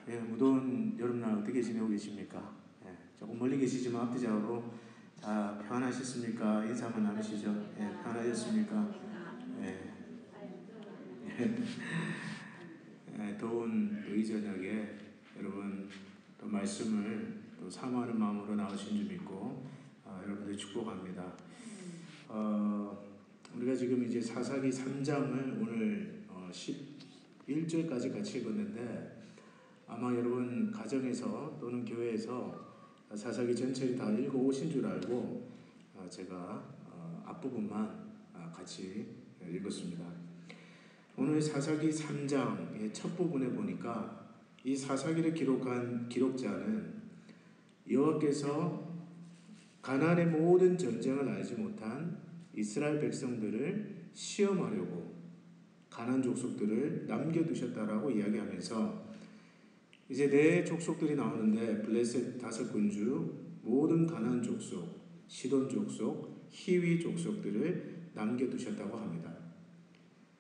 예, 무더운 여름날 어떻게 지내고 계십니까? 예, 조금 멀리 계시지만 앞뒤좌우로 다 평안하셨습니까? 인사 한번 나누시죠. 예, 평안하셨습니까? 예, 예, 더운 이 저녁에 여러분 또 말씀을 또 사모하는 마음으로 나오신 줄 믿고 여러분들 축복합니다. 우리가 지금 이제 사사기 3장을 오늘 11절까지 같이 읽었는데 아마 여러분 가정에서 또는 교회에서 사사기 전체를 다 읽어 오신 줄 알고 제가 앞부분만 같이 읽었습니다. 오늘 사사기 3장의 첫 부분에 보니까 이 사사기를 기록한 기록자는 여호와께서 가나안의 모든 전쟁을 알지 못한 이스라엘 백성들을 시험하려고 가나안 족속들을 남겨두셨다라고 이야기하면서 이제 네 족속들이 나오는데 블레셋 5군주, 모든 가나안 족속, 시돈 족속, 히위 족속들을 남겨두셨다고 합니다.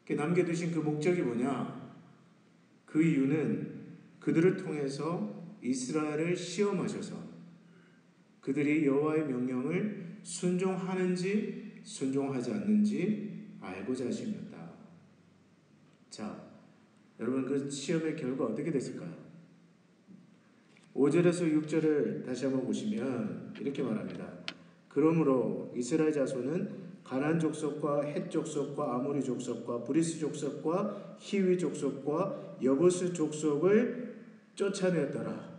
남겨두신 그 목적이 뭐냐? 그 이유는 그들을 통해서 이스라엘을 시험하셔서 그들이 여호와의 명령을 순종하는지 순종하지 않는지 알고자 하십니다. 자, 여러분 그 시험의 결과 어떻게 됐을까요? 5절에서 6절을 다시 한번 보시면 이렇게 말합니다. 그러므로 이스라엘 자손은 가나안 족속과 헷 족속과 아모리 족속과 브리스 족속과 히위 족속과 여부스 족속을 쫓아내었더라.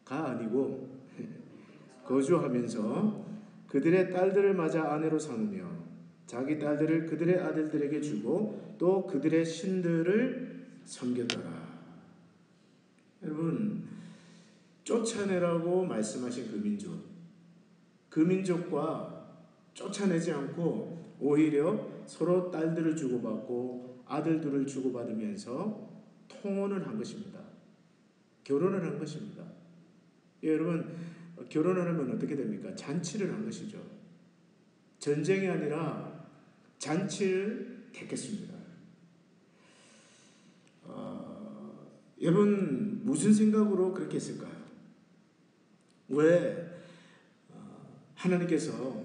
가 아니고 거주하면서 그들의 딸들을 맞아 아내로 삼으며 자기 딸들을 그들의 아들들에게 주고 또 그들의 신들을 섬겼더라. 여러분, 쫓아내라고 말씀하신 그 민족과 쫓아내지 않고 오히려 서로 딸들을 주고받고 아들들을 주고받으면서 통혼을 한 것입니다. 결혼을 한 것입니다. 예, 여러분, 결혼을 하면 어떻게 됩니까? 잔치를 한 것이죠. 전쟁이 아니라 잔치를 택했습니다. 여러분 무슨 생각으로 그렇게 했을까요? 왜 하나님께서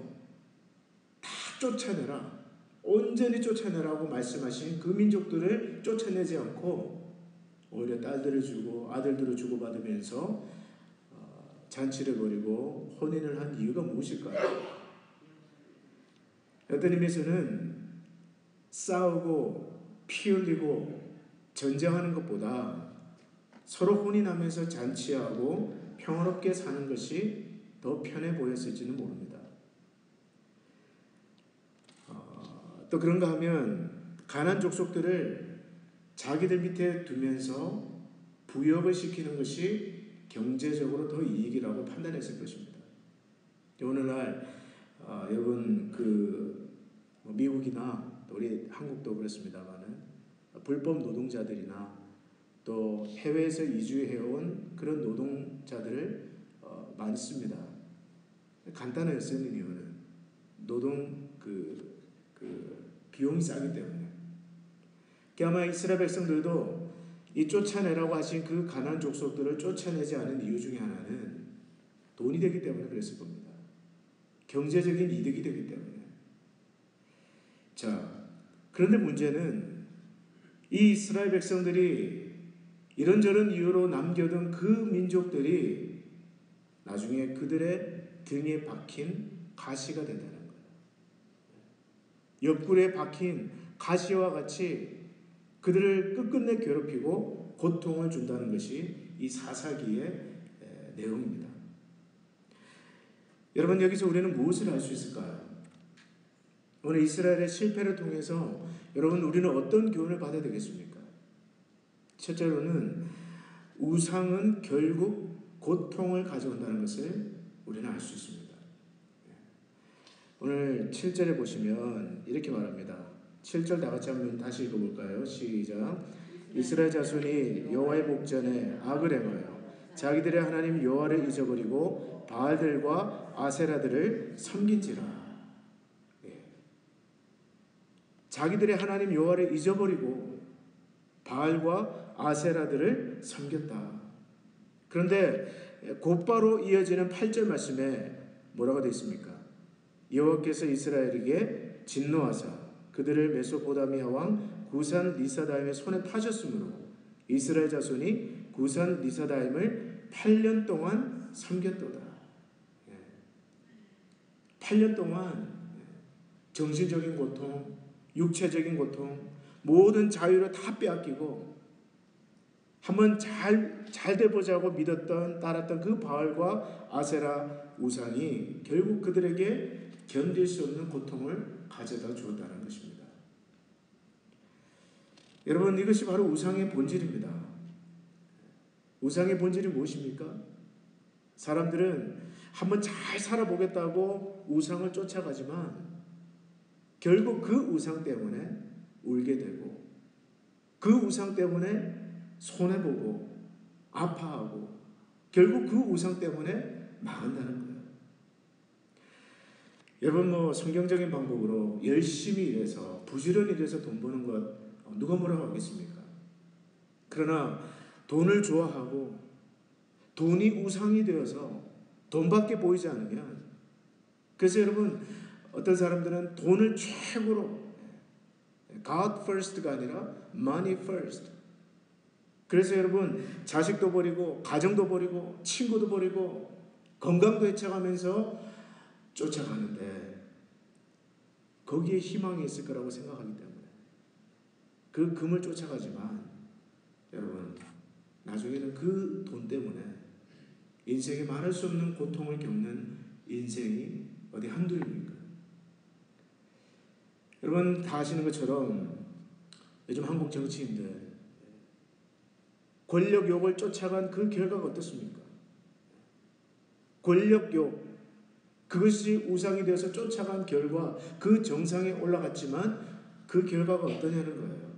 다 쫓아내라, 온전히 쫓아내라고 말씀하신 그 민족들을 쫓아내지 않고 오히려 딸들을 주고 아들들을 주고받으면서 잔치를 벌이고 혼인을 한 이유가 무엇일까요? 어떤 의미에서는 싸우고 피 흘리고 전쟁하는 것보다 서로 혼인하면서 잔치하고 평화롭게 사는 것이 더 편해 보였을지는 모릅니다. 또 그런가 하면 가나안 족속들을 자기들 밑에 두면서 부역을 시키는 것이 경제적으로 더 이익이라고 판단했을 것입니다. 오늘날 여러분 미국이나 우리 한국도 그렇습니다만은 불법 노동자들이나 또 해외에서 이주해온 그런 노동자들을 많습니다. 간단해요. 쓰는 이유는 노동 비용이 싸기 때문에. 아마 이스라엘 백성들도 이 쫓아내라고 하신 그 가나안 족속들을 쫓아내지 않은 이유 중에 하나는 돈이 되기 때문에 그랬을 겁니다. 경제적인 이득이 되기 때문에. 자, 그런데 문제는 이 이스라엘 백성들이 이런저런 이유로 남겨둔 그 민족들이 나중에 그들의 등에 박힌 가시가 된다는 거예요. 옆구리에 박힌 가시와 같이 그들을 끝끝내 괴롭히고 고통을 준다는 것이 이 사사기의 내용입니다. 여러분, 여기서 우리는 무엇을 알 수 있을까요? 오늘 이스라엘의 실패를 통해서 여러분 우리는 어떤 교훈을 받아야 되겠습니까? 첫째로는 우상은 결국 고통을 가져온다는 것을 우리는 알 수 있습니다. 오늘 7절에 보시면 이렇게 말합니다. 7절 다 같이 한번 다시 읽어볼까요? 시작. 이스라엘 자손이 여호와의 목전에 악을 행하여 자기들의 하나님 여호와를 잊어버리고 바알들과 아세라들을 섬긴지라. 자기들의 하나님 여호와를 잊어버리고 바알과 아세라들을 섬겼다. 그런데 곧바로 이어지는 8절 말씀에 뭐라고 되어 있습니까? 여호와께서 이스라엘에게 진노하사 그들을 메소포다미아 왕 구산 리사다임의 손에 파셨으므로 이스라엘 자손이 구산 리사다임을 8년 동안 섬겼도다. 8년 동안 정신적인 고통, 육체적인 고통, 모든 자유를 다 빼앗기고 한번 잘 돼보자고 믿었던 따랐던 그 바알과 아세라 우상이 결국 그들에게 견딜 수 없는 고통을 가져다 주었다는 것입니다. 여러분, 이것이 바로 우상의 본질입니다. 우상의 본질이 무엇입니까? 사람들은 한번 잘 살아보겠다고 우상을 쫓아가지만 결국 그 우상 때문에 울게 되고 그 우상 때문에 손해보고 아파하고 결국 그 우상 때문에 망한다는 거예요. 여러분, 성경적인 방법으로 열심히 일해서 부지런히 일해서 돈 버는 것 누가 뭐라고 하겠습니까? 그러나 돈을 좋아하고 돈이 우상이 되어서 돈밖에 보이지 않으면, 그래서 여러분, 어떤 사람들은 돈을 최고로 God first가 아니라 money first. 그래서 여러분, 자식도 버리고 가정도 버리고 친구도 버리고 건강도 해쳐가면서 쫓아가는데 거기에 희망이 있을 거라고 생각하기 때문에 그 금을 쫓아가지만 여러분, 나중에는 그 돈 때문에 인생에 말할 수 없는 고통을 겪는 인생이 어디 한둘입니까? 여러분 다 아시는 것처럼 요즘 한국 정치인들 권력욕을 쫓아간 그 결과가 어떻습니까? 권력욕, 그것이 우상이 되어서 쫓아간 결과 그 정상에 올라갔지만 그 결과가 어떠냐는 거예요.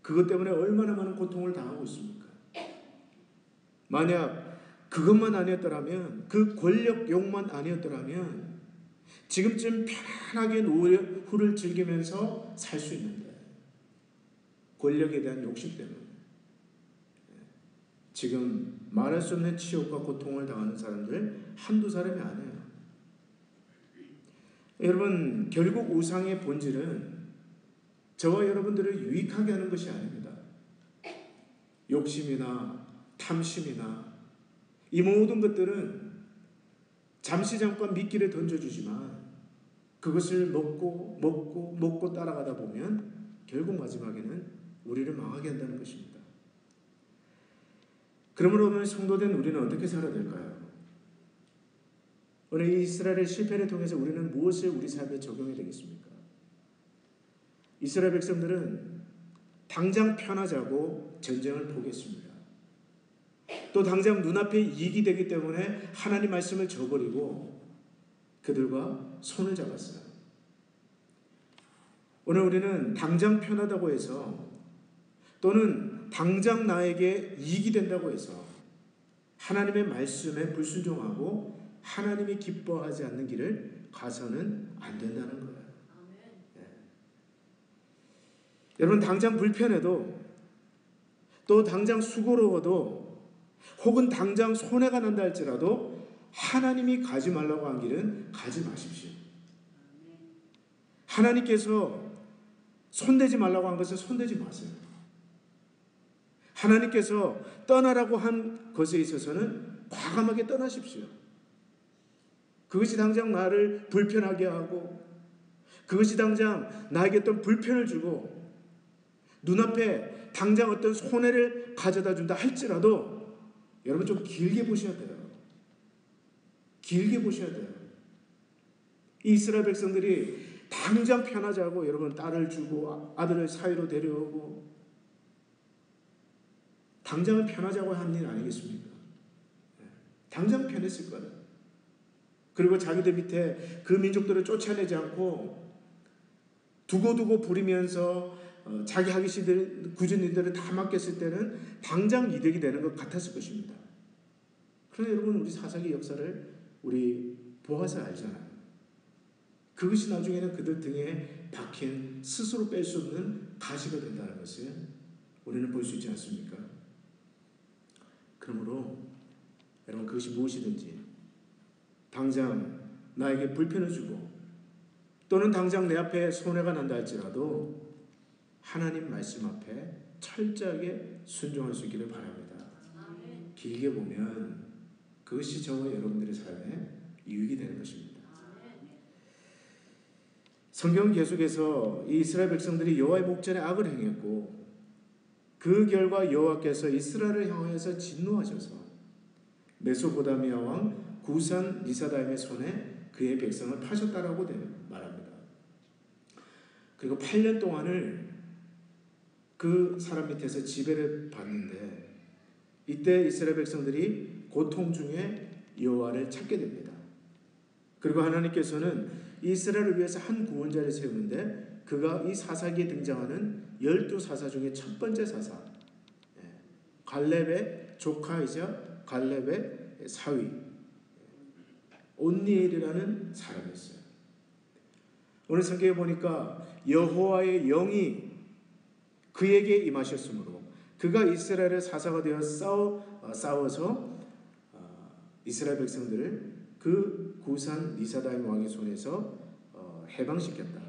그것 때문에 얼마나 많은 고통을 당하고 있습니까? 만약 그것만 아니었더라면, 그 권력욕만 아니었더라면 지금쯤 편안하게 노후를 즐기면서 살 수 있는데 권력에 대한 욕심 때문에 지금 말할 수 없는 치욕과 고통을 당하는 사람들 한두 사람이 아니에요. 여러분, 결국 우상의 본질은 저와 여러분들을 유익하게 하는 것이 아닙니다. 욕심이나 탐심이나 이 모든 것들은 잠시 잠깐 미끼를 던져주지만 그것을 먹고 따라가다 보면 결국 마지막에는 우리를 망하게 한다는 것입니다. 그러므로 오늘 성도된 우리는 어떻게 살아야 될까요? 오늘 이 이스라엘의 실패를 통해서 우리는 무엇을 우리 삶에 적용해야 되겠습니까? 이스라엘 백성들은 당장 편하자고 전쟁을 포기했습니다. 또 당장 눈앞에 이익이 되기 때문에 하나님 말씀을 저버리고 그들과 손을 잡았어요. 오늘 우리는 당장 편하다고 해서 또는 당장 나에게 이익이 된다고 해서 하나님의 말씀에 불순종하고 하나님이 기뻐하지 않는 길을 가서는 안 된다는 거예요. 여러분, 당장 불편해도 또 당장 수고로워도 혹은 당장 손해가 난다 할지라도 하나님이 가지 말라고 한 길은 가지 마십시오. 하나님께서 손대지 말라고 한 것은 손대지 마세요. 하나님께서 떠나라고 한 것에 있어서는 과감하게 떠나십시오. 그것이 당장 나를 불편하게 하고 그것이 당장 나에게 어떤 불편을 주고 눈앞에 당장 어떤 손해를 가져다 준다 할지라도 여러분 좀 길게 보셔야 돼요. 길게 보셔야 돼요. 이 이스라엘 백성들이 당장 편하자고 여러분 딸을 주고 아들을 사이로 데려오고 당장은 편하자고 한 일 아니겠습니까? 당장 편했을 거예요. 그리고 자기들 밑에 그 민족들을 쫓아내지 않고 두고두고 부리면서 자기 하기 싫은 굳은 일들을 다 맡겼을 때는 당장 이득이 되는 것 같았을 것입니다. 그러나 여러분, 우리 사사기 역사를 우리 보아서 알잖아요. 그것이 나중에는 그들 등에 박힌 스스로 뺄 수 없는 가시가 된다는 것을 우리는 볼 수 있지 않습니까? 그러므로 여러분, 그것이 무엇이든지 당장 나에게 불편을 주고 또는 당장 내 앞에 손해가 난다 할지라도 하나님 말씀 앞에 철저하게 순종할 수 있기를 바랍니다. 길게 보면 그것이 저와 여러분들의 삶에 유익이 되는 것입니다. 성경은 계속해서 이 이스라엘 백성들이 여호와의 목전에 악을 행했고 그 결과 여호와께서 이스라엘을 향하여서 진노하셔서 메소포타미아 왕 구산 리사다임의 손에 그의 백성을 파셨다라고 말합니다. 그리고 8년 동안을 그 사람 밑에서 지배를 받는데 이때 이스라엘 백성들이 고통 중에 여호와를 찾게 됩니다. 그리고 하나님께서는 이스라엘을 위해서 한 구원자를 세우는데 그가 이 사사기에 등장하는 12사사 중에 첫 번째 사사, 갈렙의 조카이자 갈렙의 사위 온니엘이라는 사람이었어요. 오늘 성경에 보니까 여호와의 영이 그에게 임하셨으므로 그가 이스라엘의 사사가 되어 싸워서 이스라엘 백성들을 그 구산 리사다임 왕의 손에서 해방시켰다.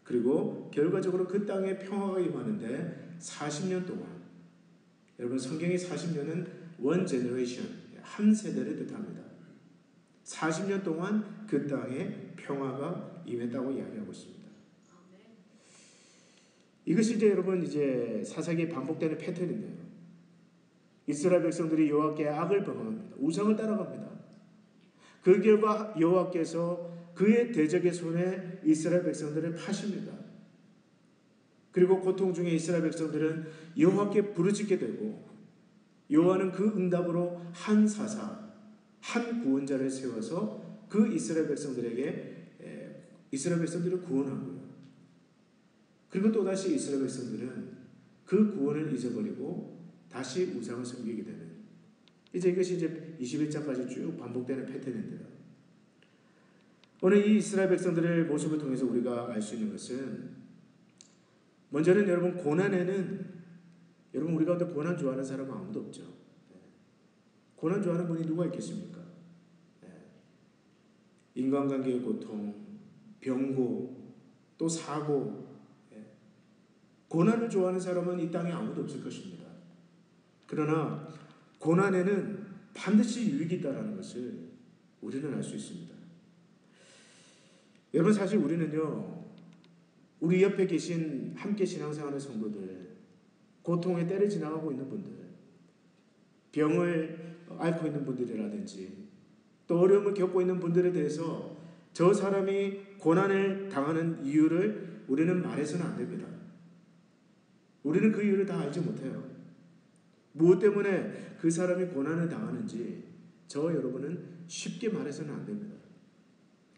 그리고 결과적으로 그 땅에 평화가 임하는데 40년 동안, 여러분 성경의 40년은 one generation, 한 세대를 뜻합니다. 40년 동안 그 땅에 평화가 임했다고 이야기하고 있습니다. 이것이 이제 여러분 이제 사사기에 반복되는 패턴인데요. 이스라엘 백성들이 여호와께 악을 범합니다. 우상을 따라갑니다. 그 결과 여호와께서 그의 대적의 손에 이스라엘 백성들을 파십니다. 그리고 고통 중에 이스라엘 백성들은 여호와께 부르짖게 되고 여호와는 그 응답으로 한 사사, 한 구원자를 세워서 그 이스라엘 백성들을 구원하고요. 그리고 또다시 이스라엘 백성들은 그 구원을 잊어버리고 다시 우상을 섬기게 되는, 이제 이것이 이제 21장까지 쭉 반복되는 패턴인데요. 오늘 이 이스라엘 백성들의 모습을 통해서 우리가 알 수 있는 것은, 먼저는 여러분 고난에는, 여러분 우리 가운데 고난 좋아하는 사람은 아무도 없죠. 고난 좋아하는 분이 누가 있겠습니까? 인간관계의 고통, 병고, 또 사고, 고난을 좋아하는 사람은 이 땅에 아무도 없을 것입니다. 그러나 고난에는 반드시 유익이 있다는 것을 우리는 알 수 있습니다. 여러분 사실 우리는요, 우리 옆에 계신 함께 신앙생활하는 성도들, 고통의 때를 지나가고 있는 분들, 병을 앓고 있는 분들이라든지 또 어려움을 겪고 있는 분들에 대해서 저 사람이 고난을 당하는 이유를 우리는 말해서는 안 됩니다. 우리는 그 이유를 다 알지 못해요. 무엇 때문에 그 사람이 고난을 당하는지 여러분은 쉽게 말해서는 안 됩니다.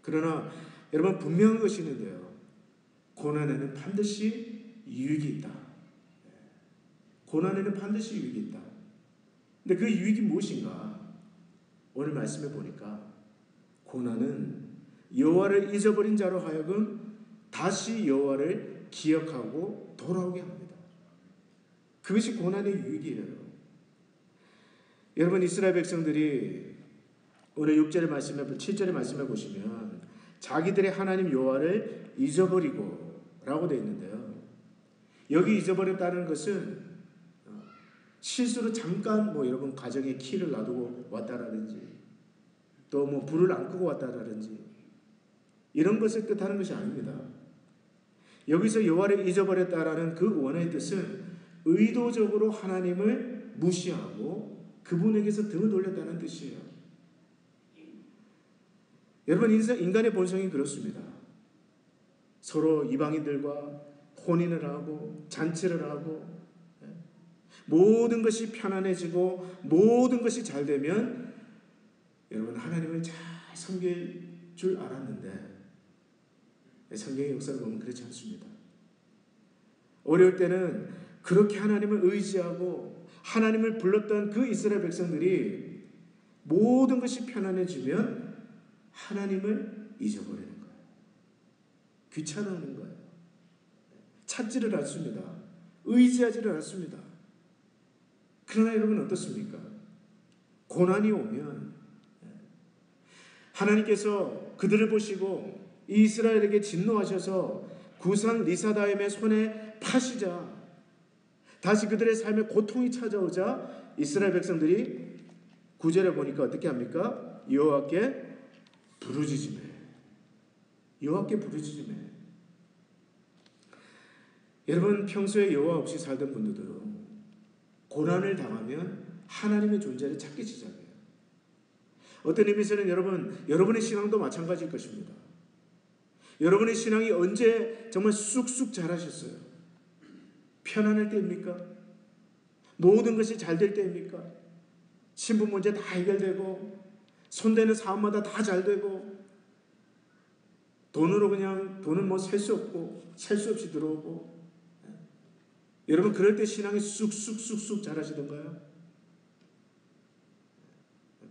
그러나 여러분 분명한 것이 있는데요. 고난에는 반드시 유익이 있다. 고난에는 반드시 유익이 있다. 근데 그 유익이 무엇인가? 오늘 말씀해 보니까 고난은 여호와를 잊어버린 자로 하여금 다시 여호와를 기억하고 돌아오게 합니다. 그것이 고난의 유익이에요. 여러분 이스라엘 백성들이 오늘 6절의 말씀에 7절의 말씀에 보시면 자기들의 하나님 여호와를 잊어버리고 라고 되어 있는데요. 여기 잊어버렸다는 것은 실수로 잠깐 여러분 가정에 키를 놔두고 왔다라든지 또 불을 안 끄고 왔다라든지 이런 것을 뜻하는 것이 아닙니다. 여기서 여호와를 잊어버렸다라는 그 원어의 뜻은 의도적으로 하나님을 무시하고 그분에게서 등을 돌렸다는 뜻이에요. 여러분 인간의 본성이 그렇습니다. 서로 이방인들과 혼인을 하고 잔치를 하고 모든 것이 편안해지고 모든 것이 잘 되면 여러분 하나님을 잘 섬길 줄 알았는데 성경의 역사를 보면 그렇지 않습니다. 어려울 때는 그렇게 하나님을 의지하고 하나님을 불렀던 그 이스라엘 백성들이 모든 것이 편안해지면 하나님을 잊어버리는 거예요. 귀찮아하는 거예요. 찾지를 않습니다. 의지하지를 않습니다. 그러나 여러분 어떻습니까? 고난이 오면 하나님께서 그들을 보시고 이스라엘에게 진노하셔서 구상 리사다임의 손에 파시자 다시 그들의 삶에 고통이 찾아오자 이스라엘 백성들이 9절에 보니까 어떻게 합니까? 여호와께 부르짖으며 여호와께 부르짖으며 여러분 평소에 여호와 없이 살던 분들도 고난을 당하면 하나님의 존재를 찾기 시작해요. 어떤 의미에서는 여러분의 신앙도 마찬가지일 것입니다. 여러분의 신앙이 언제 정말 쑥쑥 자라셨어요? 편안할 때입니까? 모든 것이 잘 될 때입니까? 신분 문제 다 해결되고 손대는 사업마다 다 잘 되고 돈은 뭐 셀 수 없고 셀 수 없이 들어오고 여러분 그럴 때 신앙이 쑥쑥 자라시던가요?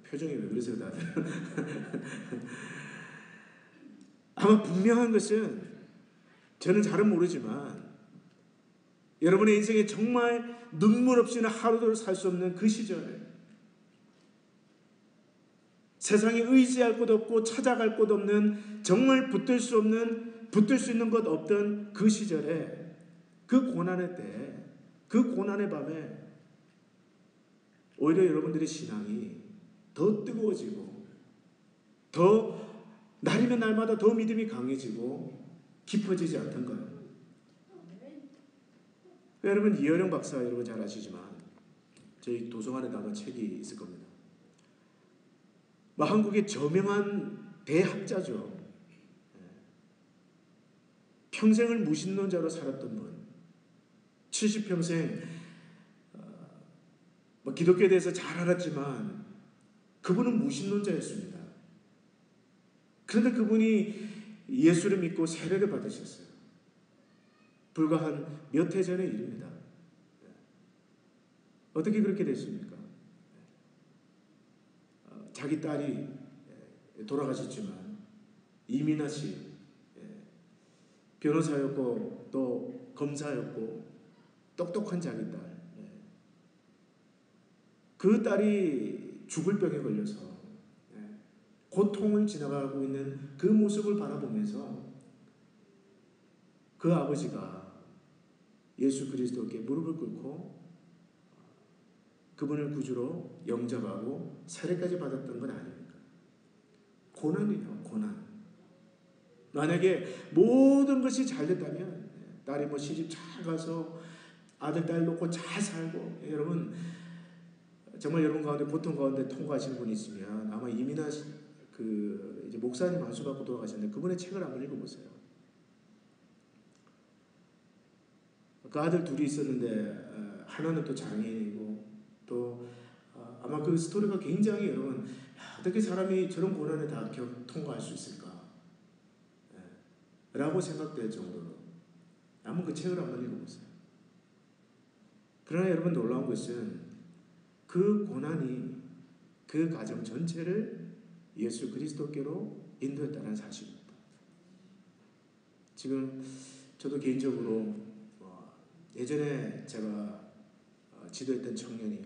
표정이 왜 그러세요 다들? 아마 분명한 것은 저는 잘은 모르지만 여러분의 인생에 정말 눈물 없이는 하루도 살 수 없는 그 시절에 세상에 의지할 곳 없고 찾아갈 곳 없는 정말 붙들 수 있는 것 없던 그 시절에 그 고난의 때, 그 고난의 밤에 오히려 여러분들의 신앙이 더 뜨거워지고 더 날이면 날마다 더 믿음이 강해지고 깊어지지 않던가요? 여러분 이어령 박사 여러분 잘 아시지만 저희 도서관에 남은 책이 있을 겁니다. 한국의 저명한 대학자죠. 평생을 무신론자로 살았던 분 70평생 기독교에 대해서 잘 알았지만 그분은 무신론자였습니다. 그런데 그분이 예수를 믿고 세례를 받으셨어요. 불과 한 몇 해 전의 일입니다. 어떻게 그렇게 됐습니까? 자기 딸이 돌아가셨지만 이민아 씨 변호사였고 또 검사였고 똑똑한 자기 딸 그 딸이 죽을 병에 걸려서 고통을 지나가고 있는 그 모습을 바라보면서 그 아버지가 예수 그리스도께 무릎을 꿇고 그분을 구주로 영접하고 세례까지 받았던 건 아닙니까? 고난이에요, 고난. 만약에 모든 것이 잘 됐다면 딸이 시집 잘 가서 아들, 딸 놓고 잘 살고 여러분 정말 여러분 가운데 고통 가운데 통과하시는 분이 있으면 아마 이민아 이제 목사님 안수받고 돌아가셨는데 그분의 책을 한번 읽어보세요. 그 아들 둘이 있었는데 하나는 또 장애인이고 또 아마 그 스토리가 굉장히 여러분 어떻게 사람이 저런 고난을 다 통과할 수 있을까 라고 생각될 정도로 한번 그 책을 한번 읽어보세요. 그러나 여러분 놀라운 것은 그 고난이 그 가정 전체를 예수 그리스도께로 인도했다는 사실입니다. 지금 저도 개인적으로 예전에 제가 지도했던 청년이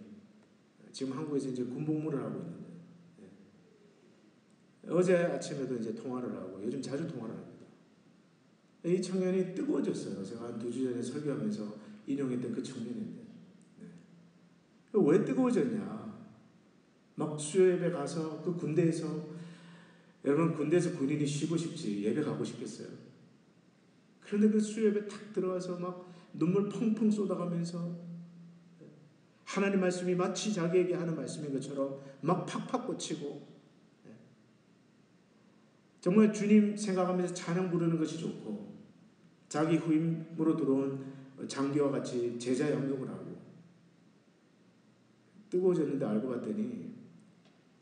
지금 한국에서 이제 군복무를 하고 있는데 어제 아침에도 이제 통화를 하고 요즘 자주 통화를 합니다. 이 청년이 뜨거워졌어요. 제가 한 2주 전에 설교하면서 인용했던 그 청년인데 왜 뜨거워졌냐? 막 수요 예배 가서 그 군대에서 여러분 군대에서 군인이 쉬고 싶지 예배 가고 싶겠어요? 그런데 그 수요 예배 탁 들어와서 막 눈물 펑펑 쏟아가면서 하나님 말씀이 마치 자기에게 하는 말씀인 것처럼 막 팍팍 꽂히고 정말 주님 생각하면서 찬양 부르는 것이 좋고 자기 후임으로 들어온 장교와 같이 제자 양육을 하고 뜨거워졌는데 알고 봤더니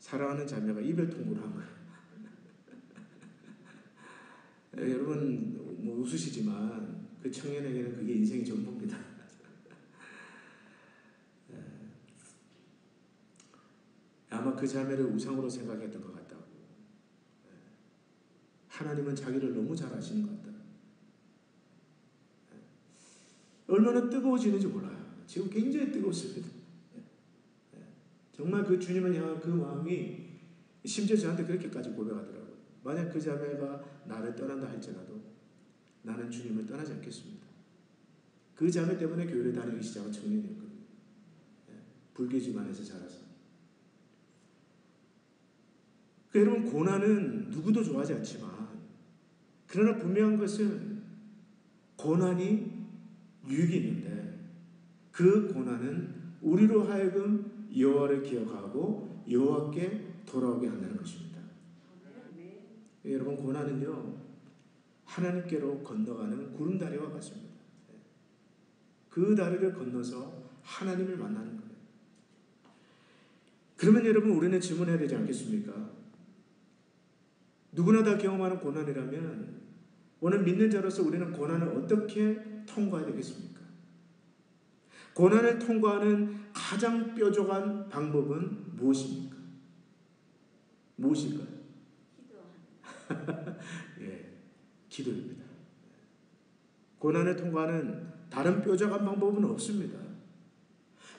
사랑하는 자매가 이별 통보를 한 거예요. 여러분 웃으시지만 그 청년에게는 그게 인생의 전부입니다. 아마 그 자매를 우상으로 생각했던 것 같다고. 하나님은 자기를 너무 잘 아시는 것 같다. 얼마나 뜨거워지는지 몰라요. 지금 굉장히 뜨거웠습니다. 정말 그 주님을 향한 그 마음이 심지어 저한테 그렇게까지 고백하더라고요. 만약 그 자매가 나를 떠난다 할지라도 나는 주님을 떠나지 않겠습니다. 그 자매 때문에 교회를 다니기 시작한 청년이었거든요. 불교 집안에서 자라서. 여러분, 고난은 누구도 좋아하지 않지만, 그러나 분명한 것은 고난이 유익이 있는데 그 고난은 우리로 하여금 여호와를 기억하고 여호와께 돌아오게 한다는 것입니다. 여러분, 고난은요 하나님께로 건너가는 구름다리와 같습니다. 그 다리를 건너서 하나님을 만나는 거예요. 그러면 여러분, 우리는 질문해야 되지 않겠습니까? 누구나 다 경험하는 고난이라면 오늘 믿는 자로서 우리는 고난을 어떻게 통과해야 되겠습니까? 고난을 통과하는 가장 뾰족한 방법은 무엇입니까? 무엇일까요? 예, 기도입니다. 고난을 통과하는 다른 뾰족한 방법은 없습니다.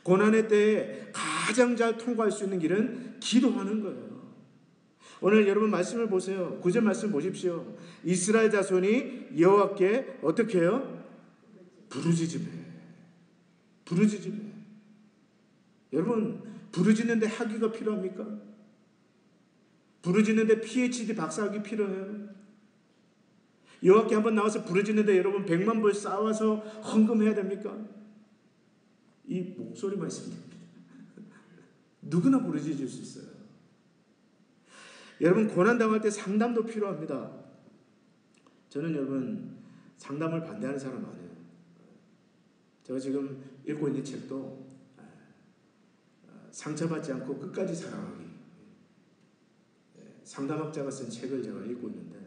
고난의 때에 가장 잘 통과할 수 있는 길은 기도하는 거예요. 오늘 여러분 말씀을 보세요. 9절 말씀 보십시오. 이스라엘 자손이 여호와께 어떻게 해요? 부르짖으며. 부르짖으며. 여러분, 부르짖는데 학위가 필요합니까? 부르짖는데 PhD 박사학위 필요해요? 여호와께 한번 나와서 부르짖는데 여러분 100만 불 쌓아서 헌금해야 됩니까? 이 목소리만 있으면 됩니다. 누구나 부르짖을 수 있어요. 여러분, 고난당할 때 상담도 필요합니다. 저는 여러분 상담을 반대하는 사람 아니에요. 제가 지금 읽고 있는 책도 상처받지 않고 끝까지 사랑하기, 상담학자가 쓴 책을 제가 읽고 있는데,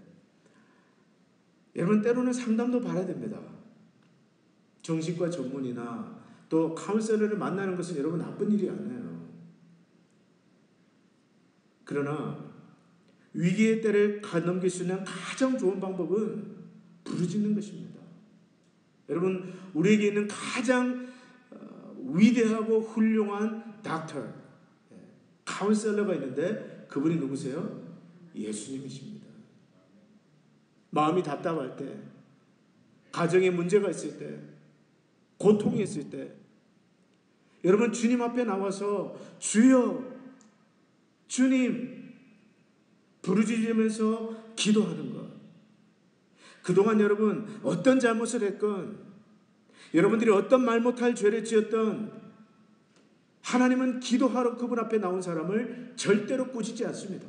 여러분 때로는 상담도 받아야 됩니다. 정신과 전문의나 또 카운셀러를 만나는 것은 여러분 나쁜 일이 아니에요. 그러나 위기의 때를 넘길 수 있는 가장 좋은 방법은 부르짖는 것입니다. 여러분, 우리에게 있는 가장 위대하고 훌륭한 닥터, 카운셀러가 있는데 그분이 누구세요? 예수님이십니다. 마음이 답답할 때, 가정에 문제가 있을 때, 고통이 있을 때, 여러분 주님 앞에 나와서 주여, 주님 부르짖으면서 기도하는 것. 그동안 여러분 어떤 잘못을 했건, 여러분들이 어떤 말 못할 죄를 지었던, 하나님은 기도하러 그분 앞에 나온 사람을 절대로 꾸짖지 않습니다.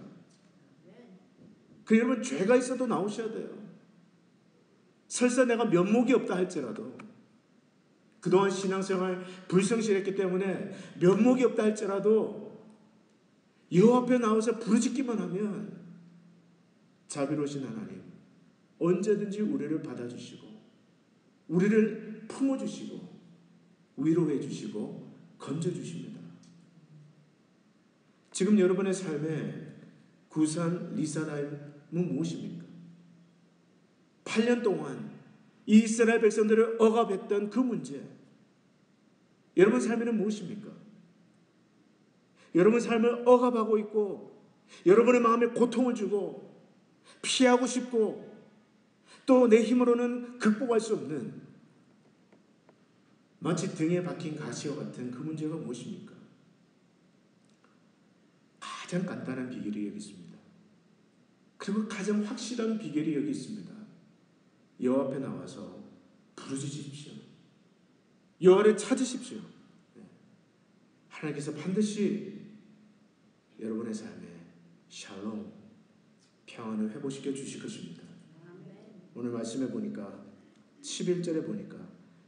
그 여러분 죄가 있어도 나오셔야 돼요. 설사 내가 면목이 없다 할지라도, 그동안 신앙생활 불성실했기 때문에 면목이 없다 할지라도 여호와 앞에 나와서 부르짖기만 하면 자비로우신 하나님 언제든지 우리를 받아주시고 우리를 품어주시고 위로해 주시고 건져주십니다. 지금 여러분의 삶에 구산 리사라임은 무엇입니까? 8년 동안 이 이스라엘 백성들을 억압했던 그 문제, 여러분 삶에는 무엇입니까? 여러분 삶을 억압하고 있고 여러분의 마음에 고통을 주고 피하고 싶고 또 내 힘으로는 극복할 수 없는 마치 등에 박힌 가시와 같은 그 문제가 무엇입니까? 가장 간단한 비결이 여기 있습니다. 그리고 가장 확실한 비결이 여기 있습니다. 여호와 앞에 나와서 부르짖으십시오. 여호와를 찾으십시오. 하나님께서 반드시 여러분의 삶에 샬롬, 평안을 회복시켜 주실 것입니다. 오늘 말씀해 보니까 11절에 보니까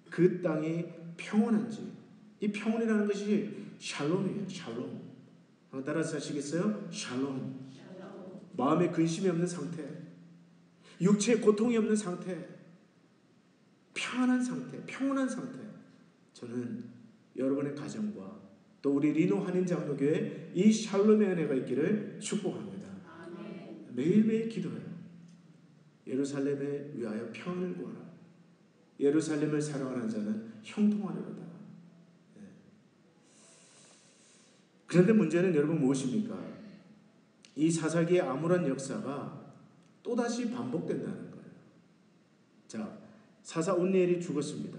그 땅이 평온한지, 이 평온이라는 것이 샬롬이에요. 샬롬. 한번 따라서 하시겠어요? 샬롬. 마음에 근심이 없는 상태, 육체에 고통이 없는 상태, 평안한 상태, 평온한 상태. 저는 여러분의 가정과 또 우리 리노 한인 장로교회 이 샬롬의 은혜가 있기를 축복합니다. 매일매일 기도해요. 예루살렘에 위하여 평안을 구하라. 예루살렘을 사랑하는 자는 형통하리로다. 그런데 문제는 여러분 무엇입니까? 이 사사기의 암울한 역사가 또다시 반복된다는 거예요. 자, 사사 온니엘이 죽었습니다.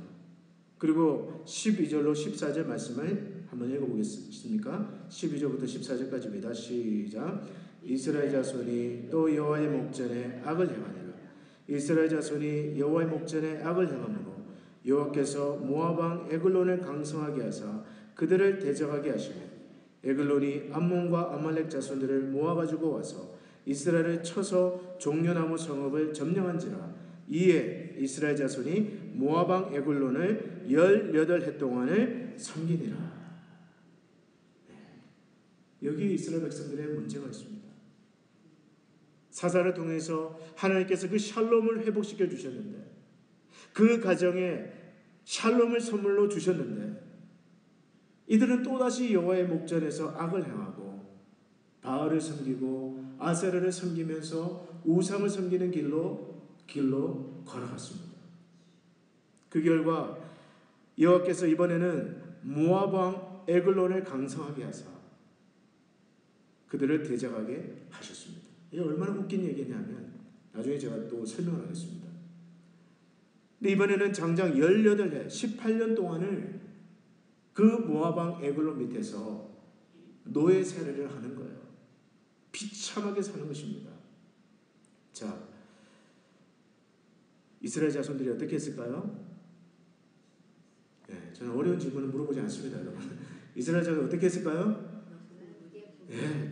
그리고 12절로 14절 말씀을 한번 읽어보겠습니까? 12절부터 14절까지입니다. 시작. 이스라엘 자손이 또 여호와의 목전에 악을 행하니라. 이스라엘 자손이 여호와의 목전에 악을 행하므로 여호와께서 모압 왕 에글론을 강성하게 하사 그들을 대적하게 하시며 에글론이 암몬과 아말렉 자손들을 모아가지고 와서 이스라엘을 쳐서 종려나무 성읍을 점령한지라. 이에 이스라엘 자손이 모압 왕 에글론을 18해 동안을 섬기니라. 여기 이스라엘 백성들의 문제가 있습니다. 사사를 통해서 하나님께서 그 샬롬을 회복시켜 주셨는데, 그 가정에 샬롬을 선물로 주셨는데, 이들은 또다시 여호와의 목전에서 악을 행하고 바알을 섬기고 아세라를 섬기면서 우상을 섬기는 길로 걸어갔습니다. 그 결과 여호와께서 이번에는 모압 왕 에글론을 강성하게 하사 그들을 대적하게 하셨습니다. 이게 얼마나 웃긴 얘기냐면 나중에 제가 또 설명을 하겠습니다. 근데 이번에는 장장 18해 18년 동안을 그 모압 왕 에글론 밑에서 노예 세례를 하는 거예요. 비참하게 사는 것입니다. 자, 이스라엘 자손들이 어떻게 했을까요? 저는 어려운 질문을 물어보지 않습니다, 여러분. 이스라엘 자손이 어떻게 했을까요?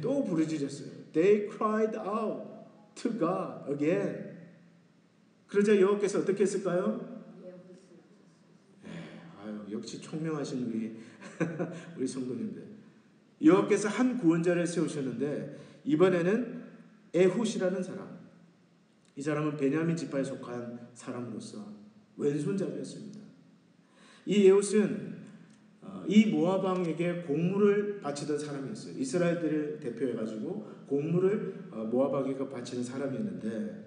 또 부르짖었어요. They cried out to God again. 그러자 여호와께서 어떻게 했을까요? 역시 총명하신 우리 성도님들. 여호와께서 한 구원자를 세우셨는데 이번에는 에훗이라는 사람. 이 사람은 베냐민 지파에 속한 사람으로서 왼손잡이였습니다. 이 에훗은 이 모압 왕에게 곡물을 바치던 사람이었어요. 이스라엘들을 대표해가지고 곡물을 모압 왕에게 바치는 사람이었는데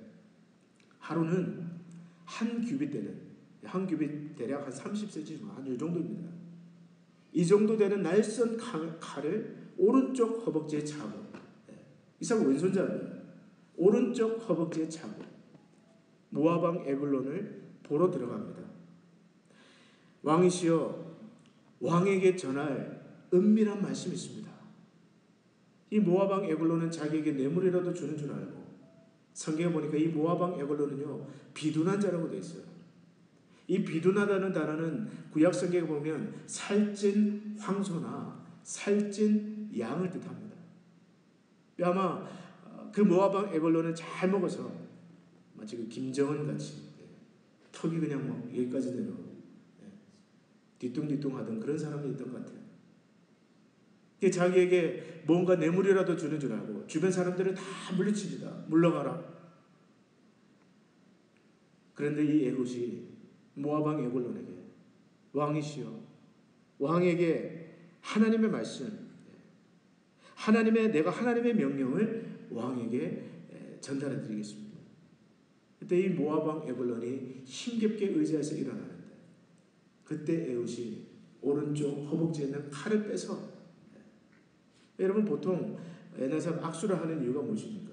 하루는 한 규빗 되는 한 규빗 대략 한 30cm 한 이 정도입니다. 이 정도 되는 날선 칼을 오른쪽 허벅지에 차고 이 사람 왼손잡이에요. 오른쪽 허벅지에 차고 모압 왕 에글론을 보러 들어갑니다. 왕이시여 왕에게 전할 은밀한 말씀이 있습니다. 이 모압 왕 에글론은 자기에게 뇌물이라도 주는 줄 알고 성경에 보니까 이 모압 왕 에글론은요 비둔한 자라고 되어 있어요. 이 비둔하다는 단어는 구약 성경에 보면 살찐 황소나 살찐 양을 뜻합니다. 아마 그 모압 왕 에글론은 잘 먹어서 마치 그 김정은 같이 턱이 그냥 뭐 여기까지 내려 뒤뚱뒤뚱 하던 그런 사람이었던 것 같아요. 자기에게 뭔가 뇌물이라도 주는 줄 알고 주변 사람들을 다 물리칩니다. 물러가라. 그런데 이 에훗이 모압 왕 에글론에게 왕이시여 왕에게 하나님의 말씀 내가 하나님의 명령을 왕에게 전달해 드리겠습니다. 그때 이 모압 왕 에글론이 힘겹게 의자에서 일어나는데 그때 에훗이 오른쪽 허벅지에 있는 칼을 빼서 여러분 보통 옛날 사람 악수를 하는 이유가 무엇입니까?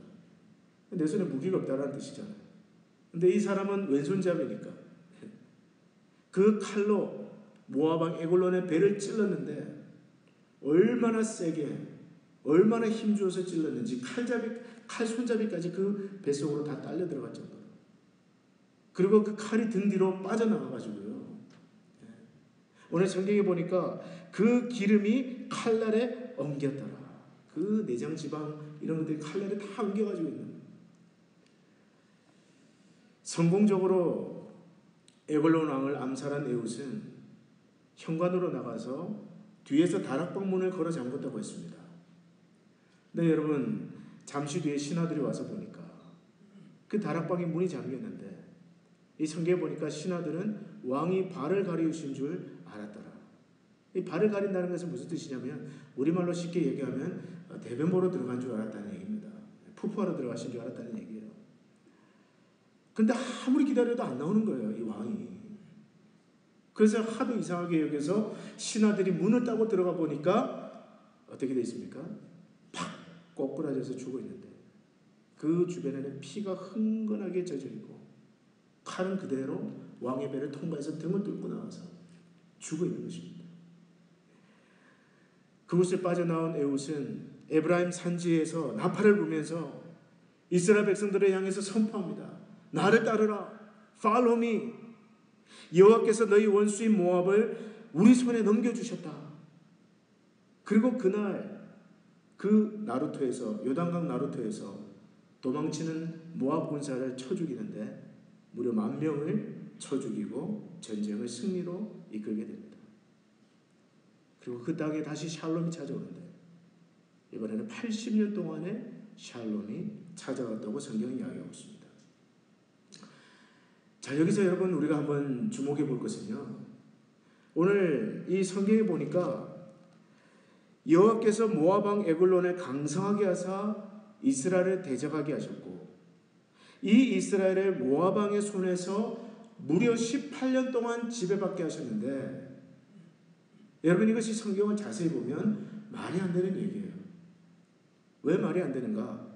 내 손에 무기가 없다는 뜻이잖아요. 근데 이 사람은 왼손잡이니까 그 칼로 모압 왕 에글론의 배를 찔렀는데 얼마나 세게 얼마나 힘주어서 찔렀는지 칼 손잡이까지 그 뱃속으로 다 딸려 들어갈 정도로 그리고 그 칼이 등 뒤로 빠져나가가지고요. 오늘 성경에 보니까 그 기름이 칼날에 엉겼더라. 그 내장 지방 이런 것들이 칼날에 다 엉겨가지고 있는 거예요. 성공적으로 에글론 왕을 암살한 에훗은 현관으로 나가서 뒤에서 다락방문을 걸어 잠궜다고 했습니다. 근데 여러분 잠시 뒤에 신하들이 와서 보니까 그 다락방의 문이 잠겼는데 이 성경에 보니까 신하들은 왕이 발을 가리우신 줄 알았더라. 이 발을 가린다는 것은 무슨 뜻이냐면 우리말로 쉽게 얘기하면 대변 보러 들어간 줄 알았다는 얘기입니다. 푸푸하러 들어가신 줄 알았다는 얘기예요. 근데 아무리 기다려도 안 나오는 거예요. 이 왕이. 그래서 하도 이상하게 여겨서 신하들이 문을 따고 들어가 보니까 어떻게 되어 있습니까? 팍 꼬꾸라져서 죽어 있는데 그 주변에는 피가 흥건하게 젖어 있고 칼은 그대로 왕의 배를 통과해서 등을 뚫고 나와서 죽어 있는 것입니다. 그곳을 빠져나온 에훗은 에브라임 산지에서 나팔을 불면서 이스라엘 백성들을 향해서 선포합니다. 나를 따르라. Follow me. 여호와께서 너희 원수인 모압을 우리 손에 넘겨주셨다. 그리고 그날 그 나루토에서 요단강 나루토에서 도망치는 모압 군사를 쳐 죽이는데 무려 10,000명을 쳐 죽이고 전쟁을 승리로 이끌게 됩니다. 그리고 그 땅에 다시 샬롬이 찾아오는데 이번에는 80년 동안의 샬롬이 찾아왔다고 성경이 이야기하고 있습니다. 자, 여기서 여러분 우리가 한번 주목해 볼 것은요. 오늘 이 성경에 보니까 여호와께서 모압 왕 에글론을 강성하게 하사 이스라엘을 대적하게 하셨고 이 이스라엘을 모압 왕의 손에서 무려 18년 동안 지배받게 하셨는데 여러분 이것이 성경을 자세히 보면 말이 안 되는 얘기예요. 왜 말이 안 되는가?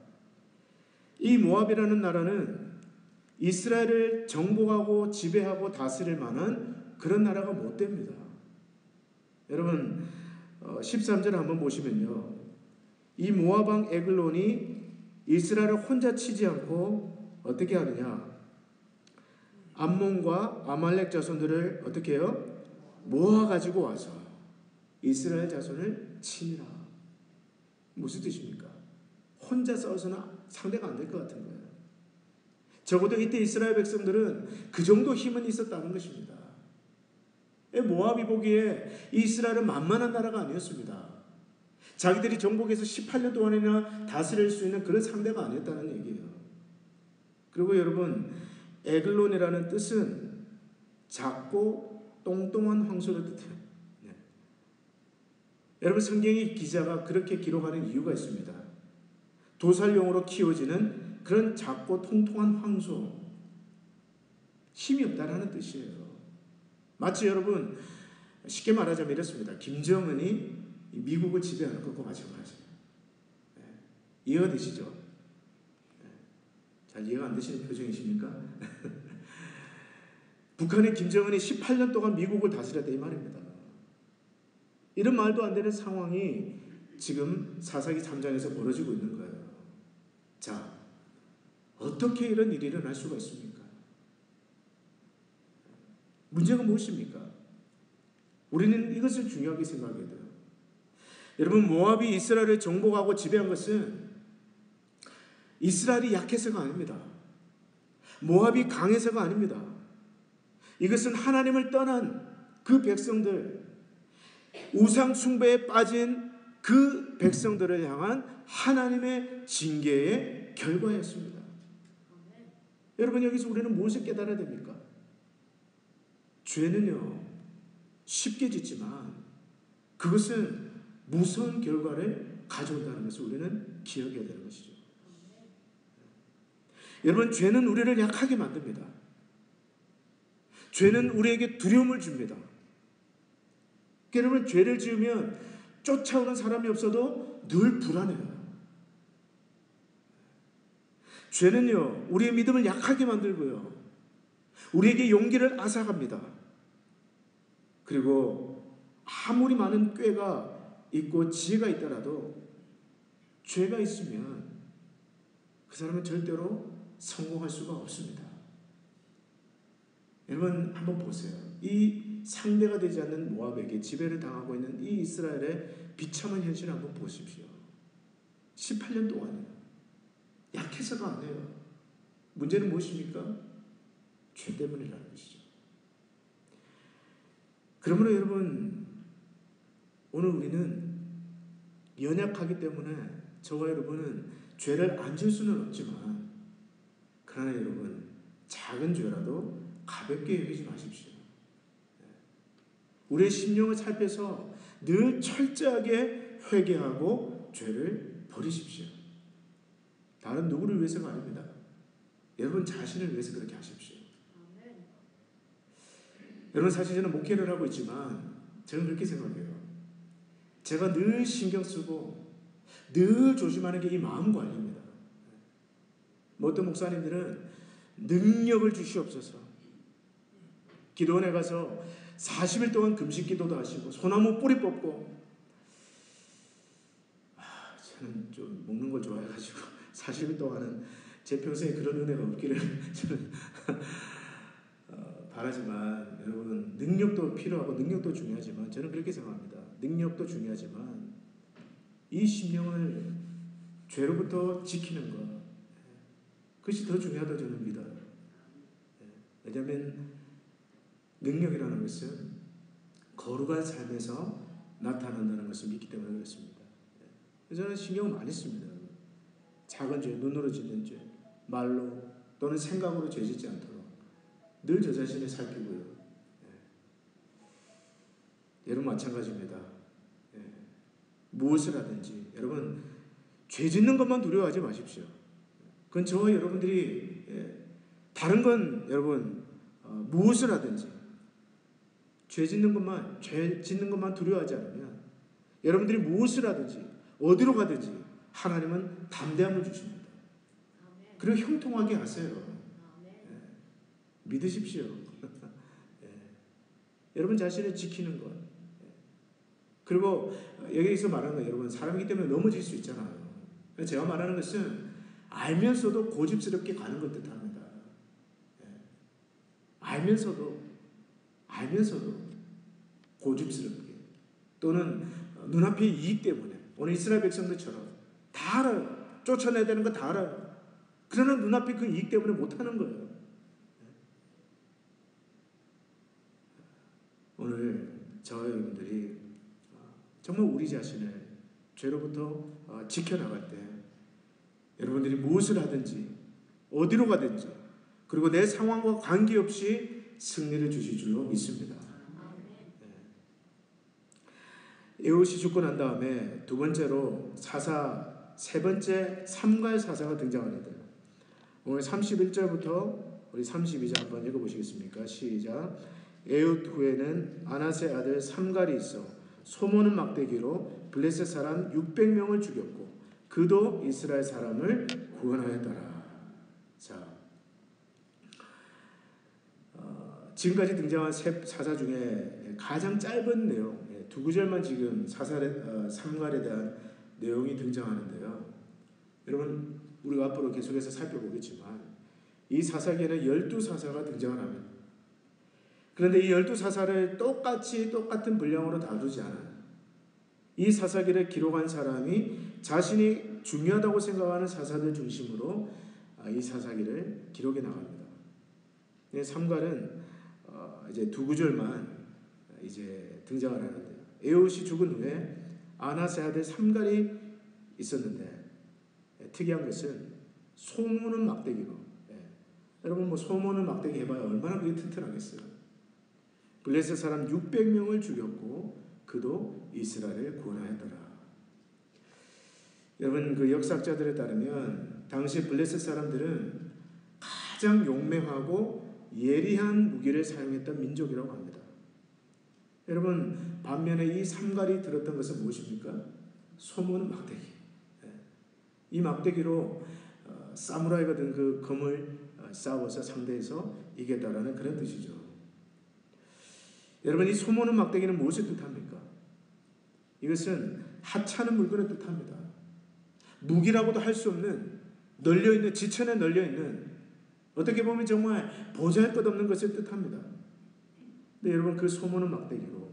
이 모압이라는 나라는 이스라엘을 정복하고 지배하고 다스릴 만한 그런 나라가 못 됩니다. 여러분 13절 한번 보시면요. 이 모압 왕 에글론이 이스라엘을 혼자 치지 않고 어떻게 하느냐? 암몬과 아말렉 자손들을 어떻게 해요? 모아가지고 와서 이스라엘 자손을 치니라. 무슨 뜻입니까? 혼자 싸워서는 상대가 안 될 것 같은 거예요. 적어도 이때 이스라엘 백성들은 그 정도 힘은 있었다는 것입니다. 모압이 보기에 이스라엘은 만만한 나라가 아니었습니다. 자기들이 정복해서 18년 동안이나 다스릴 수 있는 그런 상대가 아니었다는 얘기예요. 그리고 여러분 에글론이라는 뜻은 작고 똥똥한 황소를 뜻해요. 네. 여러분 성경의 기자가 그렇게 기록하는 이유가 있습니다. 도살용으로 키워지는 그런 작고 통통한 황소, 힘이 없다라는 뜻이에요. 마치 여러분 쉽게 말하자면 이렇습니다. 김정은이 미국을 지배하는 것과 마찬가지예요. 네. 이해가 되시죠? 네. 잘 이해가 안 되시는 표정이십니까? 북한의 김정은이 18년 동안 미국을 다스렸다 이 말입니다. 이런 말도 안 되는 상황이 지금 사사기 3장에서 벌어지고 있는 거예요. 자, 어떻게 이런 일이 일어날 수가 있습니까? 문제가 무엇입니까? 우리는 이것을 중요하게 생각해야 돼요. 여러분 모압이 이스라엘을 정복하고 지배한 것은 이스라엘이 약해서가 아닙니다. 모압이 강해서가 아닙니다. 이것은 하나님을 떠난 그 백성들, 우상 숭배에 빠진 그 백성들을 향한 하나님의 징계의 결과였습니다. 여러분 여기서 우리는 무엇을 깨달아야 됩니까? 죄는요 쉽게 짓지만 그것은 무서운 결과를 가져온다는 것을 우리는 기억해야 되는 것이죠. 여러분 죄는 우리를 약하게 만듭니다. 죄는 우리에게 두려움을 줍니다. 여러분 죄를 지으면 쫓아오는 사람이 없어도 늘 불안해요. 죄는요 우리의 믿음을 약하게 만들고요 우리에게 용기를 앗아갑니다. 그리고 아무리 많은 꾀가 있고 지혜가 있더라도 죄가 있으면 그 사람은 절대로 성공할 수가 없습니다. 여러분 한번 보세요. 이 상대가 되지 않는 모압에게 지배를 당하고 있는 이 이스라엘의 비참한 현실을 한번 보십시오. 18년 동안이요. 약해서가 아니에요. 문제는 무엇입니까? 죄 때문이라는 것이죠. 그러므로 여러분 오늘 우리는 연약하기 때문에 저와 여러분은 죄를 안 질 수는 없지만 그러나 여러분 작은 죄라도 가볍게 여기지 마십시오. 우리의 심령을 살펴서 늘 철저하게 회개하고 죄를 버리십시오. 다른 누구를 위해서가 아닙니다. 여러분 자신을 위해서 그렇게 하십시오. 여러분, 사실 저는 목회를 하고 있지만 저는 그렇게 생각해요. 제가 늘 신경 쓰고 늘 조심하는 게 이 마음 관리입니다. 어떤 목사님들은 능력을 주시옵소서, 기도원에 가서 40일 동안 금식 기도도 하시고 소나무 뿌리 뽑고, 저는 좀 먹는 걸 좋아해가지고 40일 동안은 제 평생에 그런 은혜가 없기를 저는 바라지만, 여러분, 능력도 필요하고 능력도 중요하지만 저는 그렇게 생각합니다. 능력도 중요하지만 이 심령을 죄로부터 지키는 것, 그것이 더 중요하다고 저는 믿어요. 왜냐하면 능력이라는 것은 거룩한 삶에서 나타난다는 것을 믿기 때문에 그렇습니다. 저는 신경을 많이 씁니다. 작은 죄, 눈으로 짓는 죄, 말로 또는 생각으로 죄 짓지 않도록 늘 저 자신을 살피고요. 여러분, 마찬가지입니다. 무엇을 하든지 여러분, 죄 짓는 것만 두려워하지 마십시오. 그건 저와 여러분들이, 다른 건 여러분, 무엇을 하든지 죄 짓는 것만 두려워하지 않으면 여러분들이 무엇을 하든지 어디로 가든지 하나님은 담대함을 주십니다. 그리고 형통하게 하세요. 믿으십시오. 여러분 자신을 지키는 것. 그리고 여기서 말하는 건, 여러분, 사람이기 때문에 넘어질 수 있잖아요. 제가 말하는 것은 알면서도 고집스럽게 가는 것 뜻합니다. 알면서도 고집스럽게, 또는 눈앞의 이익 때문에, 오늘 이스라엘 백성들처럼 다 알아요. 쫓아내야 되는 거 다 알아요. 그러나 눈앞의 그 이익 때문에 못하는 거예요. 오늘 저와 여러분들이 정말 우리 자신을 죄로부터 지켜나갈 때, 여러분들이 무엇을 하든지 어디로 가든지, 그리고 내 상황과 관계없이 승리를 주실 줄로 믿습니다. 에훗이 죽고 난 다음에 두 번째로 세 번째 삼갈 사사가 등장하는데요. 오늘 31절부터 우리 32절 한번 읽어보시겠습니까? 시작. 에훗 후에는 아낫의 아들 삼갈이 있어 소모는 막대기로 블레셋 사람 600명을 죽였고 그도 이스라엘 사람을 구원하였더라. 자, 지금까지 등장한 사사 중에 가장 짧은 내용, 두 구절만 지금 삼갈에 대한 내용이 등장하는데요. 여러분, 우리가 앞으로 계속해서 살펴보겠지만 이 사사기에는 12사사가 등장을 합니다. 그런데 이 12사사를 똑같은 분량으로 다루지 않아요. 이 사사기를 기록한 사람이 자신이 중요하다고 생각하는 사사들 중심으로 이 사사기를 기록해 나갑니다. 삼갈은 이제 두 구절만 이제 등장을 하는데요. 에훗이 죽은 후에 아낫의 아들 삼갈이 있었는데, 특이한 것은 소모는 막대기로, 여러분, 소모는 막대기 해봐야 얼마나 그게 튼튼하겠어요. 블레셋 사람 600명을 죽였고 그도 이스라엘을 구원하였더라. 여러분, 그 역사학자들에 따르면 당시 블레셋 사람들은 가장 용맹하고 예리한 무기를 사용했던 민족이라고 합니다. 여러분, 반면에 이 삼갈이 들었던 것은 무엇입니까? 소모는 막대기. 이 막대기로 사무라이가 든 그 검을 싸워서 상대해서 이겼다라는 그런 뜻이죠. 여러분, 이 소모는 막대기는 무엇을 뜻합니까? 이것은 하찮은 물건을 뜻합니다. 무기라고도 할 수 없는, 널려있는, 지천에 널려있는, 어떻게 보면 정말 보잘것없는 것을 뜻합니다. 근데 여러분, 그 소모는 막대기로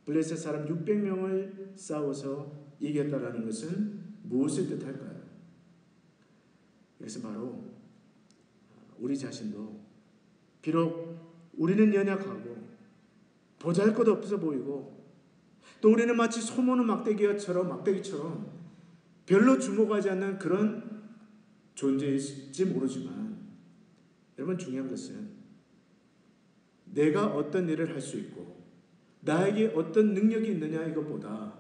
블레셋 사람 600명을 싸워서 이겼다라는 것은 무엇을 뜻할까요? 이것은 바로 우리 자신도 비록 우리는 연약하고 보잘것없어 보이고 또 우리는 마치 소모는 막대기처럼 별로 주목하지 않는 그런 존재일지 모르지만, 여러분, 중요한 것은 내가 어떤 일을 할 수 있고 나에게 어떤 능력이 있느냐, 이것보다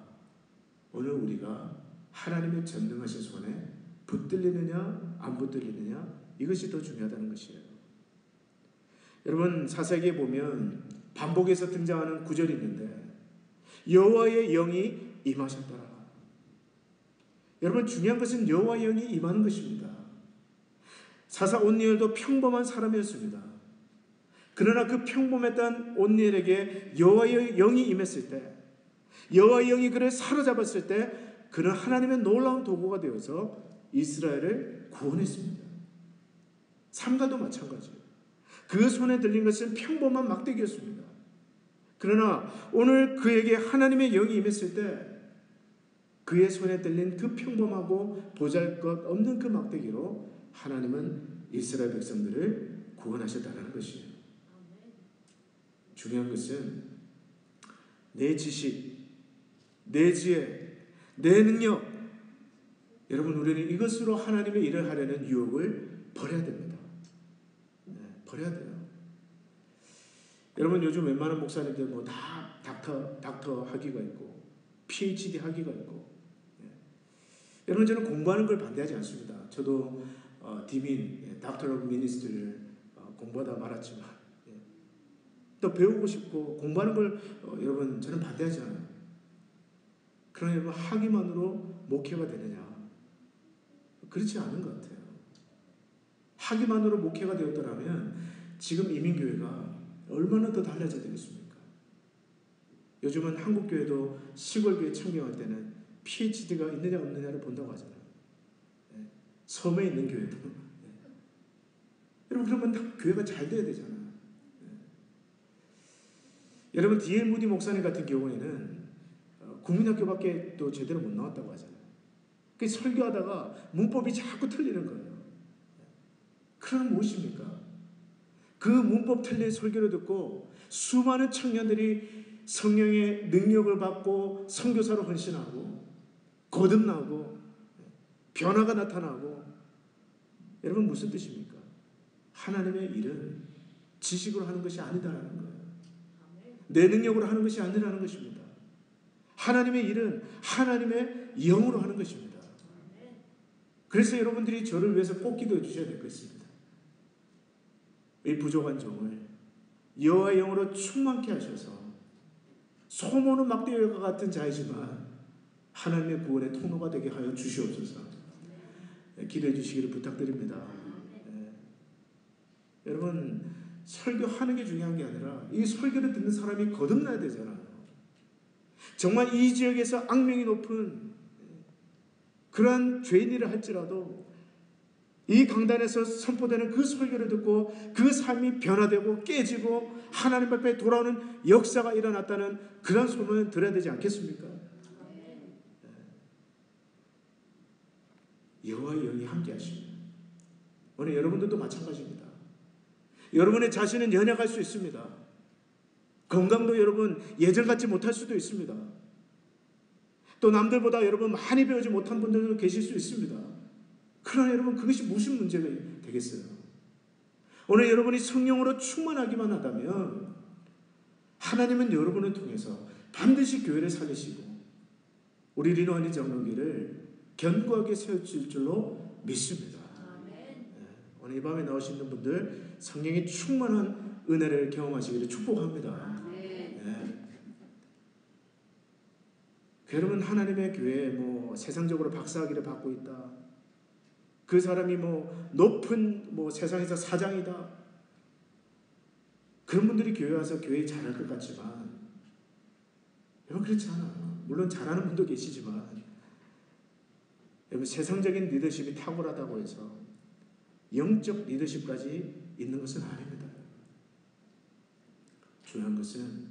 오늘 우리가 하나님의 전능하신 손에 붙들리느냐 안 붙들리느냐, 이것이 더 중요하다는 것이에요. 여러분, 사사기에 보면 반복해서 등장하는 구절이 있는데 여호와의 영이 임하셨더라. 여러분, 중요한 것은 여호와의 영이 임하는 것입니다. 사사 온니엘도 평범한 사람이었습니다. 그러나 그 평범했던 온니엘에게 여호와의 영이 임했을 때, 여호와의 영이 그를 사로잡았을 때 그는 하나님의 놀라운 도구가 되어서 이스라엘을 구원했습니다. 삼가도 마찬가지예요. 그 손에 들린 것은 평범한 막대기였습니다. 그러나 오늘 그에게 하나님의 영이 임했을 때 그의 손에 들린 그 평범하고 보잘것없는 그 막대기로 하나님은 이스라엘 백성들을 구원하셨다는 것이에요. 중요한 것은 내 지식, 내 지혜, 내 능력, 여러분, 우리는 이것으로 하나님의 일을 하려는 유혹을 버려야 됩니다. 버려야 돼요. 여러분, 요즘 웬만한 목사님들 뭐 다 닥터 학위가 있고 PhD 학위가 있고, 여러분, 저는 공부하는 걸 반대하지 않습니다. 저도 디민, 닥터 오브 미니스트를 공부하다 말았지만 또 배우고 싶고 공부하는 걸 여러분, 저는 반대하지 않아요. 그러나 여러분, 학위만으로 목회가 되느냐? 그렇지 않은 것 같아요. 학위만으로 목회가 되었더라면 지금 이민교회가 얼마나 더 달라져야 되겠습니까? 요즘은 한국교회도 시골교회 청경할 때는 PhD가 있느냐 없느냐를 본다고 하잖아요. 섬에 있는 교회도. 여러분, 그러면 다 교회가 잘 돼야 되잖아요. 여러분, D.L. 무디 목사님 같은 경우에는 국민학교밖에 또 제대로 못 나왔다고 하잖아요. 그 설교하다가 문법이 자꾸 틀리는 거예요. 그럼 무엇입니까? 그 문법 틀린 설교를 듣고 수많은 청년들이 성령의 능력을 받고 선교사로 헌신하고 거듭나고 변화가 나타나고, 여러분, 무슨 뜻입니까? 하나님의 일은 지식으로 하는 것이 아니다라는 거예요. 내 능력으로 하는 것이 아니라는 것입니다. 하나님의 일은 하나님의 영으로 하는 것입니다. 그래서 여러분들이 저를 위해서 꼭 기도해 주셔야 될 것입니다. 이 부족한 종을 여호와의 영으로 충만케 하셔서 소모는 막대기와 같은 자이지만 하나님의 구원의 통로가 되게 하여 주시옵소서. 기도해 주시기를 부탁드립니다. 여러분, 설교하는 게 중요한 게 아니라 이 설교를 듣는 사람이 거듭나야 되잖아요. 정말 이 지역에서 악명이 높은 그러한 죄인이라 할지라도 이 강단에서 선포되는 그 설교를 듣고 그 삶이 변화되고 깨지고 하나님 앞에 돌아오는 역사가 일어났다는 그런 소문을 들어야 되지 않겠습니까? 여호와의 영이 함께 하십니다. 오늘 여러분들도 마찬가지입니다. 여러분의 자신은 연약할 수 있습니다. 건강도 여러분 예전 같지 못할 수도 있습니다. 또 남들보다 여러분 많이 배우지 못한 분들도 계실 수 있습니다. 그러나 여러분, 그것이 무슨 문제가 되겠어요? 오늘 여러분이 성령으로 충만하기만 하다면 하나님은 여러분을 통해서 반드시 교회를 살리시고 우리 리노아니 장로교를 견고하게 세워질 줄로 믿습니다. 오늘 이 밤에 나오시는 분들 성령의 충만한 은혜를 경험하시기를 축복합니다. 여러분, 하나님의 교회에 뭐 세상적으로 박사학위를 받고 있다, 그 사람이 뭐 높은 뭐 세상에서 사장이다, 그런 분들이 교회 와서 교회 잘할 것 같지만 여러분, 그렇지 않아요. 물론 잘하는 분도 계시지만 여러분, 세상적인 리더십이 탁월하다고 해서 영적 리더십까지 있는 것은 아닙니다. 중요한 것은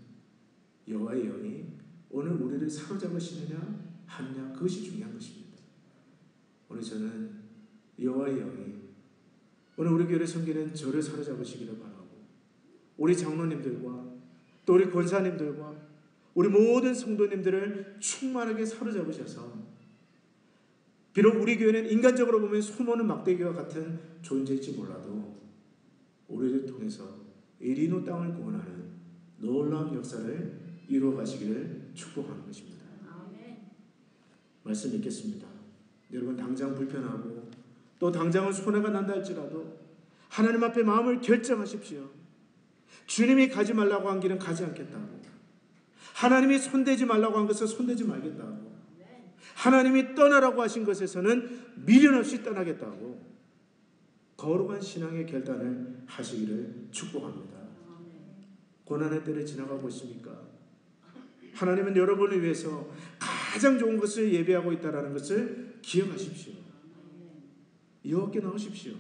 여호와의 영이 오늘 우리를 사로잡으시느냐 하느냐, 그것이 중요한 것입니다. 오늘 저는 여호와의 영이 오늘 우리 교회를 섬기는 저를 사로잡으시기를 바라고, 우리 장로님들과 또 우리 권사님들과 우리 모든 성도님들을 충만하게 사로잡으셔서 비록 우리 교회는 인간적으로 보면 소모는 막대기와 같은 존재일지 몰라도 우리를 통해서 에리노 땅을 구원하는 놀라운 역사를 이루어 가시기를 축복하는 것입니다. 말씀 읽겠습니다. 여러분, 당장 불편하고 또 당장은 손해가 난다 할지라도 하나님 앞에 마음을 결정하십시오. 주님이 가지 말라고 한 길은 가지 않겠다고. 하나님이 손대지 말라고 한 것을 손대지 말겠다고. 하나님이 떠나라고 하신 것에서는 미련 없이 떠나겠다고. 거룩한 신앙의 결단을 하시기를 축복합니다. 고난의 때를 지나가고 있습니까? 하나님은 여러분을 위해서 가장 좋은 것을 예비하고 있다는 것을 기억하십시오. 여호와께 나오십시오.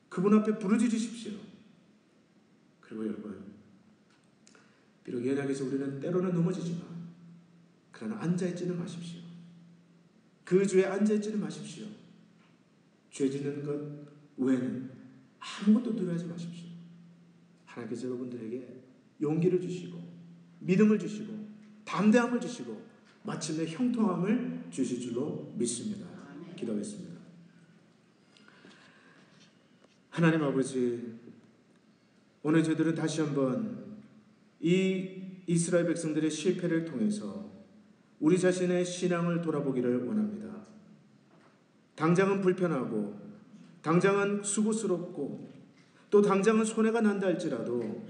그분 앞에 부르짖으십시오. 그리고 여러분, 비록 연약해서 우리는 때로는 넘어지지만 그러나 앉아있지는 마십시오. 그 죄에 앉아있지는 마십시오. 죄 짓는 것 외에는 아무것도 두려워하지 마십시오. 하나님께서 여러분들에게 용기를 주시고 믿음을 주시고 담대함을 주시고 마침내 형통함을 주실 줄로 믿습니다. 기도하겠습니다. 하나님 아버지, 오늘 저희들은 다시 한번 이 이스라엘 백성들의 실패를 통해서 우리 자신의 신앙을 돌아보기를 원합니다. 당장은 불편하고 당장은 수고스럽고 또 당장은 손해가 난다 할지라도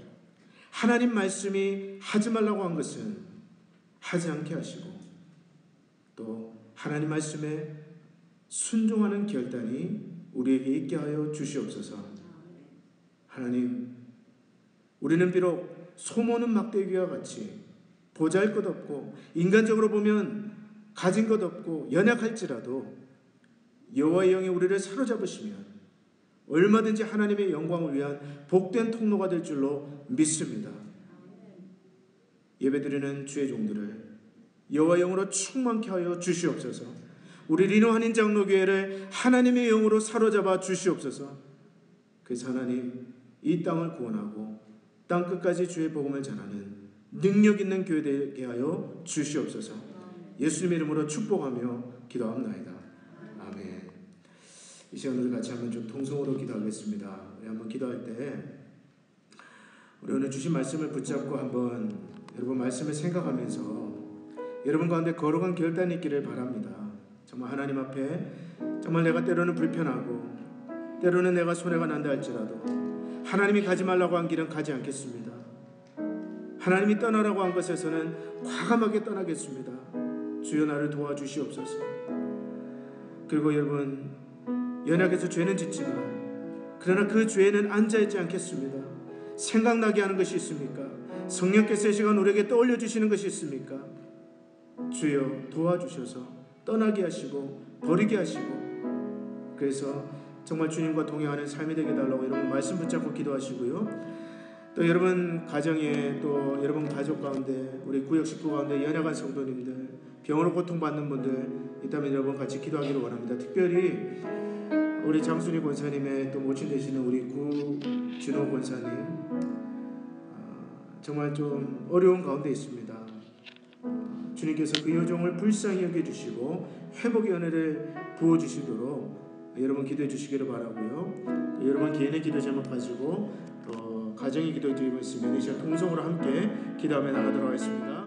하나님 말씀이 하지 말라고 한 것은 하지 않게 하시고 또 하나님 말씀에 순종하는 결단이 우리에게 있게 하여 주시옵소서. 하나님, 우리는 비록 소모는 막대기와 같이 보잘것없고 인간적으로 보면 가진 것 없고 연약할지라도 여호와의 영이 우리를 사로잡으시면 얼마든지 하나님의 영광을 위한 복된 통로가 될 줄로 믿습니다. 예배드리는 주의 종들을 여호와의 영으로 충만케 하여 주시옵소서. 우리 리노 한인 장로교회를 하나님의 영으로 사로잡아 주시옵소서. 그래서 하나님, 이 땅을 구원하고 땅 끝까지 주의 복음을 전하는 능력 있는 교회 되게 하여 주시옵소서. 예수님의 이름으로 축복하며 기도합나이다. 아멘. 이 시간 우리 같이 한번 좀 통성으로 기도하겠습니다. 우리 한번 기도할 때 우리 오늘 주신 말씀을 붙잡고 한번 여러분 말씀을 생각하면서 여러분 가운데 거룩한 결단이 있기를 바랍니다. 정말 하나님 앞에 정말 내가 때로는 불편하고 때로는 내가 손해가 난다 할지라도 하나님이 가지 말라고 한 길은 가지 않겠습니다. 하나님이 떠나라고 한 것에서는 과감하게 떠나겠습니다. 주여 나를 도와주시옵소서. 그리고 여러분, 연약해서 죄는 짓지만 그러나 그 죄에는 앉아있지 않겠습니다. 생각나게 하는 것이 있습니까? 성령께서 이 시간 우리에게 떠올려 주시는 것이 있습니까? 주여 도와주셔서 떠나게 하시고 버리게 하시고, 그래서 정말 주님과 동행하는 삶이 되게 달라고 여러분 말씀 붙잡고 기도하시고요. 또 여러분 가정에 또 여러분 가족 가운데 우리 구역 식구 가운데 연약한 성도님들, 병으로 고통받는 분들 있다면 여러분 같이 기도하기를 원합니다. 특별히 우리 장순희 권사님의 또 모친 되시는 우리 구진호 권사님, 정말 좀 어려운 가운데 있습니다. 주님께서 그 여종을 불쌍히 여겨주시고 회복의 은혜를 부어주시도록 여러분 기도해 주시기를 바라고요. 여러분 개인의 기도 제목 가지고 또 가정의 기도 드리고 있으면 이 시간 통성으로 함께 기도하며 나가도록 하겠습니다.